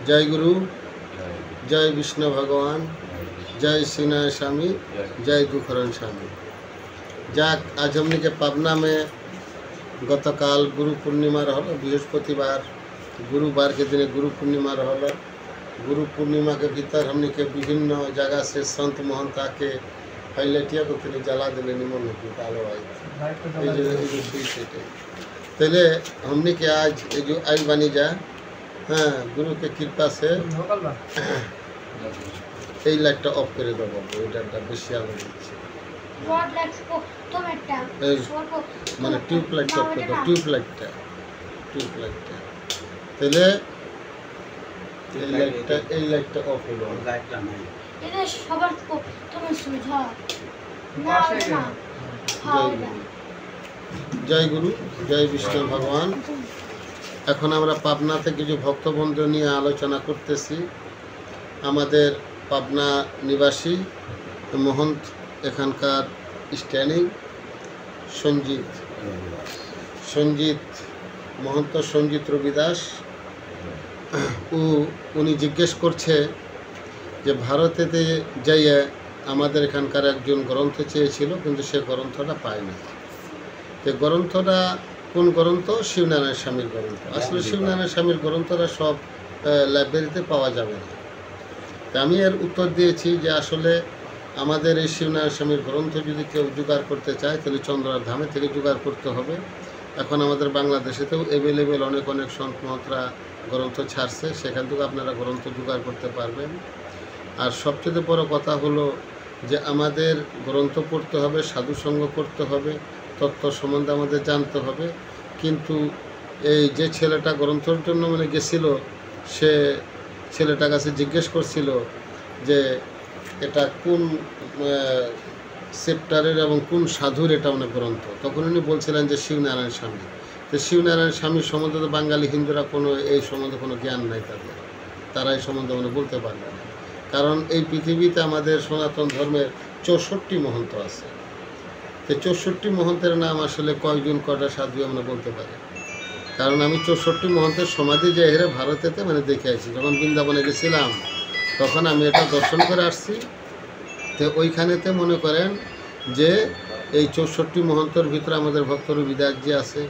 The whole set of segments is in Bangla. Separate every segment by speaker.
Speaker 1: जय गुरु, जय विष्णु भगवान, जय श्रीनारायण स्वामी, जय दुखहरण स्वामी। जाक आज हमने के पाबना में गतकाल गुरु पूर्णिमा रहल, बृहस्पतिवार गुरुवार के दिन गुरु पूर्णिमा रहल। गुरु पूर्णिमा के भीतर हमने के विभिन्न जगह से संत महंत आके हाईलाइटिया को तेरे जला दिले निमन निकालो आई तेले हमने के आज जो आई बनी जा। हाँ, गुरु के कृपा से এই লাইটটা অফ করে দেবো, এটা বেশি আলো দিচ্ছে মানে টিউব লাইট অফ করে দাও, টিউব লাইটটা তাহলে এই লাইটটা অফ হলো। জয় গুরু, জয় বিষ্ণু ভগবান। এখন আমরা পাবনা থেকে কিছু ভক্তবন্ধু নিয়ে আলোচনা করতেছি। আমাদের পাবনা নিবাসী মহন্ত এখানকার স্ট্যান্ডিং সঞ্জিত মহন্ত সঞ্জিত রবিদাস উনি জিজ্ঞেস করছে যে ভারতেতে যাইয়ে আমাদের এখানকার একজন গ্রন্থ চেয়েছিল, কিন্তু সে গ্রন্থটা পায়নি। তো গ্রন্থটা কোন গ্রন্থ? শিবনারায়ণ স্বামীর গ্রন্থ। আসলে শিবনারায়ণ স্বামীর গ্রন্থটা সব লাইব্রেরিতে পাওয়া যাবে না। তা আমি এর উত্তর দিয়েছি যে আসলে আমাদের এই শিবনারায়ণ স্বামীর গ্রন্থ যদি কেউ জোগাড় করতে চায় তাহলে চন্দ্রার ধামে থেকে জোগাড় করতে হবে। এখন আমাদের বাংলাদেশেতেও অ্যাভেলেবেল অনেক সন্ত মহন্তরা গ্রন্থ ছাড়ছে, সেখান থেকে আপনারা গ্রন্থ জোগাড় করতে পারবেন। আর সবচেয়ে বড় কথা হলো যে আমাদের গ্রন্থ পড়তে হবে, সাধুসঙ্গ করতে হবে, তত্ত্ব সম্বন্ধে আমাদের জানতে হবে। কিন্তু এই যে ছেলেটা গ্রন্থের জন্য গেছিল, সে ছেলেটার কাছে জিজ্ঞেস করছিল যে এটা কোন সেপ্টারের এবং কোন সাধুর এটা গ্রন্থ। তখন উনি বলছিলেন যে শিবনারায়ণ স্বামী। তো শিবনারায়ণ স্বামীর সম্বন্ধে তো বাঙালি হিন্দুরা এই সম্বন্ধে কোনো জ্ঞান নাই তারা এই সম্বন্ধে বলতে পারবে না। কারণ এই পৃথিবীতে আমাদের সনাতন ধর্মের 64 মহন্ত আছে। তো 64 মহন্তের নাম আসলে কয়জন কটা সাধু আমরা বলতে পারি। কারণ আমি 64 মহন্তের সমাধি যে হেরে ভারতেতে দেখে আসছি। যখন বৃন্দাবনে গেছিলাম তখন আমি এটা দর্শন করে আসছি। তো ওইখানেতে মনে করেন যে এই 64 মহন্তর ভিতরে আমাদের ভক্ত রবিদাসজি আছে,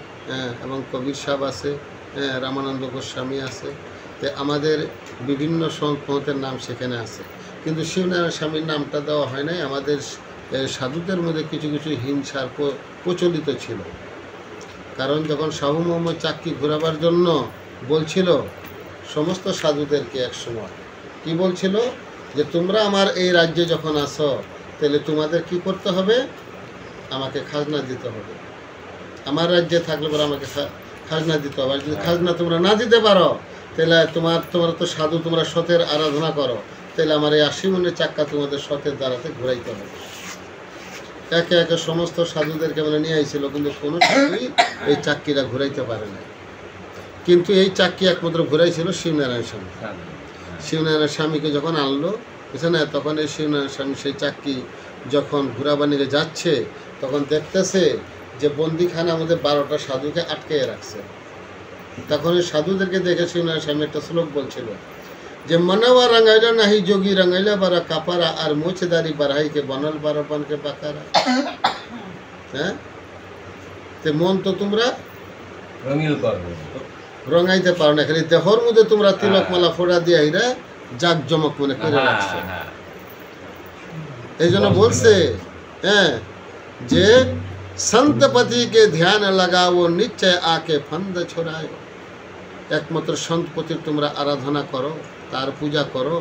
Speaker 1: এবং কবির সাহেব আছে, রামানন্দ গোস্বামী আছে। তো আমাদের বিভিন্ন সন্ত মহন্তের নাম সেখানে আছে, কিন্তু শিবনারায়ণ স্বামীর নামটা দেওয়া হয় নাই। আমাদের সাধুদের মধ্যে কিছু হিংসার প্রচলিত ছিল। কারণ যখন শাহু মোহাম্মদ চাক্কি ঘোরাবার জন্য বলছিল সমস্ত সাধুদেরকে এক সময় কি বলছিল যে তোমরা আমার এই রাজ্যে যখন আসো তাহলে তোমাদের কি করতে হবে? আমাকে খাজনা দিতে হবে। আমার রাজ্যে থাকলে পরে আমাকে খাজনা দিতে হবে। আর যদি খাজনা তোমরা না দিতে পারো তাহলে তোমরা তো সাধু, তোমরা সতের আরাধনা করো, তাহলে আমার এই 80 মনের চাক্কা তোমাদের সতের দ্বারাতে ঘুরাইতে হবে। একে একে সমস্ত সাধুদেরকে নিয়ে আইছিল, কিন্তু কোনো সাধুই এই চাক্কিটা ঘুরাইতে পারে না। কিন্তু এই চাক্কি একমাত্র ঘুরাইছিল শিবনারায়ণ স্বামী। শিবনারায়ণ স্বামীকে যখন আনলো বুঝছেন, তখন এই শিবনারায়ণ স্বামী সেই চাক্কি যখন ঘুরাবানিকে যাচ্ছে তখন দেখতেছে যে বন্দিখানা আমাদের 12টা সাধুকে আটকে রাখছে। তখন এই সাধুদেরকে দেখে শিবনারায়ণ স্বামী একটা শ্লোক বলছিল যে মনাওয়া রঙাইলা নাহি যোগী রঙাইলা বারা কাপারা আর মোচদারি বাড়াইকে বনাল বারাপানকে পাকারা। হ্যাঁ, তে মন তো তোমরা রঙাইতে পারো না, খালি দেহর মধ্যে তোমরা তিলকমালা ফোড়া দিয়ে এরা জাকজমক করে রাখছো। এই জন্য বলছে যে সন্তপতিকে ধ্যান লাগাও নিশ্চয় আকে ফন্দ ছোড়ায়। একমাত্র সন্তপতির তোমরা আরাধনা করো, তার পূজা করো,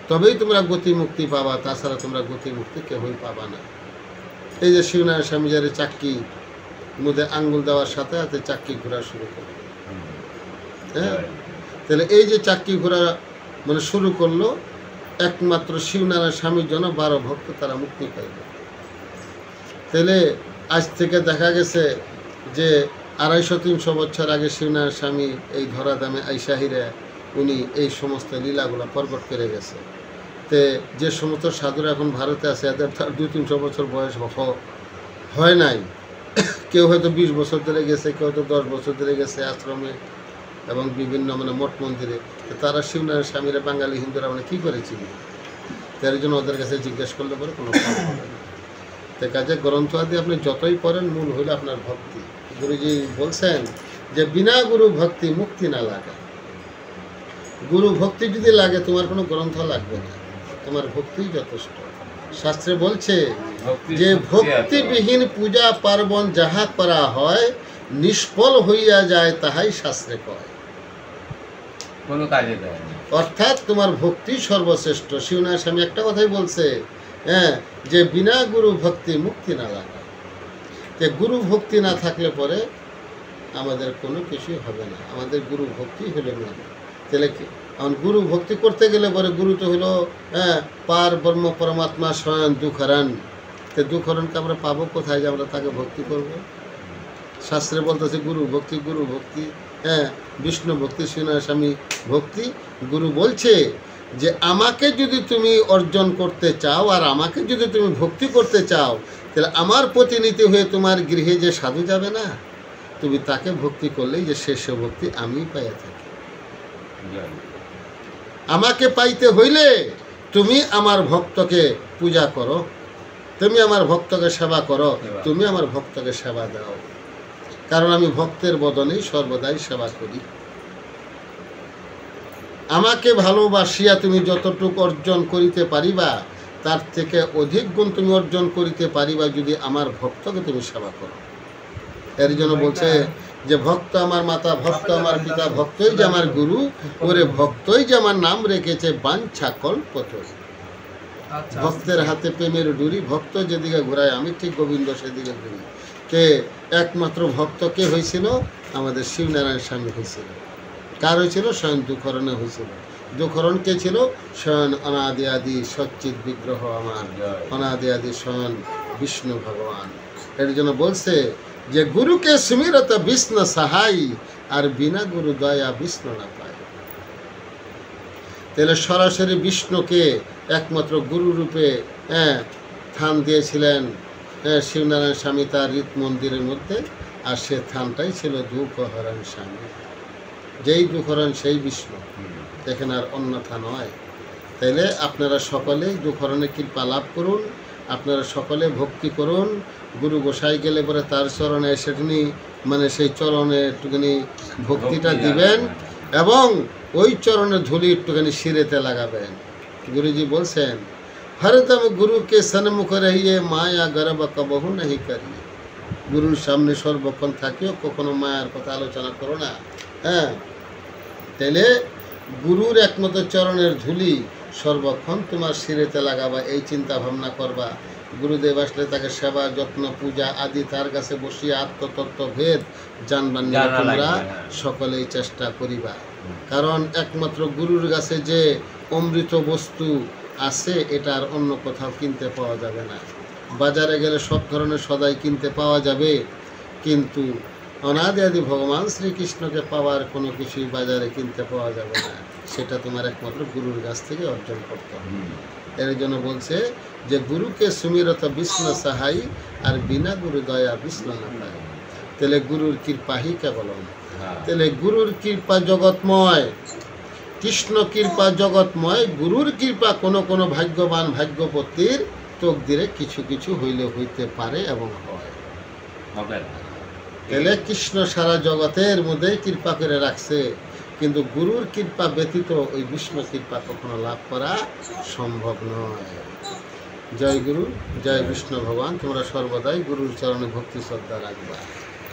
Speaker 1: তবেই তোমরা গতি মুক্তি পাবা, তাছাড়া তোমরা গতি মুক্তি কেউই পাবা না। এই যে শিবনারায়ণ স্বামী যারে চাক্কি মধ্যে আঙ্গুল দেওয়ার সাথে সাথে চাক্কি ঘোরা শুরু করলো। হ্যাঁ, তাহলে এই যে চাক্কি ঘোরা শুরু করলো, একমাত্র শিবনারায়ণ স্বামীর জন্য 12 ভক্ত তারা মুক্তি পাইল। তাহলে আজ থেকে দেখা গেছে যে 250-300 বছর আগে শিবনারায়ণ স্বামী এই ধরাধামে আইসাহিরে উনি এই সমস্ত লীলাগুলো প্রকট করে গেছে। তে যে সমস্ত সাধুরা এখন ভারতে আছে এদের 200-300 বছর বয়স হয় নাই। কেউ হয়তো 20 বছর ধরে গেছে, কেউ হয়তো 10 বছর ধরে গেছে আশ্রমে, এবং বিভিন্ন মঠ মন্দিরে, তো তারা শিবনারায়ণ স্বামীরা বাঙালি হিন্দুরা কী করে চিনি? তার জন্য ওদের কাছে জিজ্ঞেস করলে পরে কোনো ফল হবে না। তো কাজে গ্রন্থ আদি আপনি যতই পড়েন, মূল হইল আপনার ভক্তি। গুরুজি বলছেন যে বিনা গুরু ভক্তি মুক্তি না লাগে। গুরু ভক্তি যদি লাগে, তোমার কোনো গ্রন্থ লাগবে না, তোমার ভক্তিই যথেষ্ট। শাস্ত্রে বলছে যে ভক্তিবিহীন পূজা পার্বণ যাহা করা হয়, নিষ্ফল হইয়া যায় তাহাই শাস্ত্রে কয়।
Speaker 2: কোনো কাজে দেয় না।
Speaker 1: অর্থাৎ তোমার ভক্তি সর্বশ্রেষ্ঠ। শিবনারায়ণ স্বামী একটা কথাই বলছে, যে বিনা গুরু ভক্তি মুক্তি না লাগে। যে গুরু ভক্তি না থাকলে পরে আমাদের কোনো কিছুই হবে না, আমাদের গুরু ভক্তি হলো না। তাহলে কি এখন গুরু ভক্তি করতে গেলে পরে গুরু তো হলো পার ব্রহ্ম পরমাত্মা স্বয়ং দুঃখরণ। তো দুঃখরণকে আমরা পাবো কোথায় যে আমরা তাকে ভক্তি করব? শাস্ত্রে বলতেছে গুরু ভক্তি, গুরু ভক্তি, বিষ্ণু ভক্তি, শিবনারায়ণ স্বামী ভক্তি। গুরু বলছে যে আমাকে যদি তুমি অর্জন করতে চাও আর আমাকে যদি তুমি ভক্তি করতে চাও, তাহলে আমার প্রতিনিধি হয়ে তোমার গৃহে যে সাধু যাবে না, তুমি তাকে ভক্তি করলেই যে শেষ ভক্তি আমি পাইয়া থাকি। আমাকে পাইতে হইলে তুমি আমার ভক্তকে পূজা করো, তুমি আমার ভক্তকে সেবা করো, তুমি আমার ভক্তকে সেবা দাও। কারণ আমি ভক্তের বদনেই সর্বদাই সেবা করি। আমাকে ভালোবাসিয়া তুমি যতটুকু অর্জন করিতে পারিবা, তার থেকে অধিক গুণ তুমি অর্জন করিতে পারিবা যদি আমার ভক্তকে তুমি সেবা করো। এর জন্য বলছে যে ভক্ত আমার মাতা, ভক্ত আমার পিতা, ভক্তই যে আমার গুরু, ওরে ভক্তই যে আমার নাম রেখেছে বাঞ্ছা কল্পতরু। ভক্তের হাতে প্রেমের ডুরি, ভক্ত যেদিকে ঘুরায় আমি ঠিক গোবিন্দ সেদিকে ঘুরি। কে একমাত্র ভক্ত কে হয়েছিল? আমাদের শিবনারায়ণ স্বামী হয়েছিল। কার হয়েছিল? স্বয়ং দুঃখরণে হয়েছিল। দুঃখরণ কে ছিল? স্বয়ং অনাদি আদি সচ্চিৎ বিগ্রহ আমার, অনাদি আদি স্বয়ং বিষ্ণু ভগবান। এর জন্য বলছে যে গুরুকে সুমিরত বিষ্ণু সাহাই, আর বিনা গুরু দয়া বিষ্ণু না পায়। তাহলে সরাসরি বিষ্ণুকে একমাত্র গুরু রূপে স্থান দিয়েছিলেন শিবনারায়ণ স্বামী তার রীত মন্দিরের মধ্যে। আর সে স্থানটাই ছিল দুঃখহরণ স্বামী। যেই দুঃখহরণ সেই বিষ্ণু, এখানে আর অন্যথা নয়। তাইলে আপনারা সকলেই দুঃখহরণের কৃপা লাভ করুন, আপনারা সকলে ভক্তি করুন। গুরু গোসাই গেলে পরে তার চরণে সেখানে সেই চরণে একটুখানি ভক্তিটা দিবেন এবং ওই চরণের ধুলি একটুখানি শিরেতে লাগাবেন। গুরুজি বলছেন হরদম গুরুকে সন্মুখ রহিয়ে মায়া গর্ব কবহু নাহি করি। গুরুর সামনে সর্বক্ষণ থাকিও, কখনো মায়ার কথা আলোচনা করো না। তাইলে গুরুর একমাত্র চরণের ধুলি সর্বক্ষণ তোমার শিরেতে লাগাবা, এই চিন্তা ভাবনা করবা। গুরুদেব আসলে তাকে সেবা যত্ন পূজা আদি তার কাছে বসিয়ে আত্মতত্ত্ব ভেদ জানবার নিয়ে তোমরা সকলেই চেষ্টা করিবা। কারণ একমাত্র গুরুর কাছে যে অমৃত বস্তু আছে, এটা আর অন্য কোথাও কিনতে পাওয়া যাবে না। বাজারে গেলে সব ধরনের সদাই কিনতে পাওয়া যাবে, কিন্তু অনাদি আদি ভগবান শ্রীকৃষ্ণকে পাওয়ার কোনো কিছুই বাজারে কিনতে পাওয়া যাবে না। সেটা তোমার একমাত্র গুরুর কাছ থেকে অর্জন করতে হবে। এর জন্য বলছে যে গুরুকে সুমিরত বিষ্ণু সাহাই, আর বিনা গুরু দয়া বিষ্ণু না পায়। তাহলে গুরুর কৃপাহি কেবলম। তাহলে গুরুর কৃপা জগৎময়, কৃষ্ণ কৃপা জগৎময়। গুরুর কৃপা কোনো কোনো ভাগ্যবান ভাগ্যবতীর তকদিরে কিছু কিছু হইলে হইতে পারে এবং হয়। তাহলে কৃষ্ণ সারা জগতের মধ্যে কৃপা করে রাখছে, কিন্তু গুরুর কৃপা ব্যতীত ওই বিষ্ণু কৃপা কখনো লাভ করা সম্ভব নয়। জয় গুরু, জয় বিষ্ণু ভগবান। তোমরা সর্বদাই গুরুর চরণে ভক্তি শ্রদ্ধা রাখবা।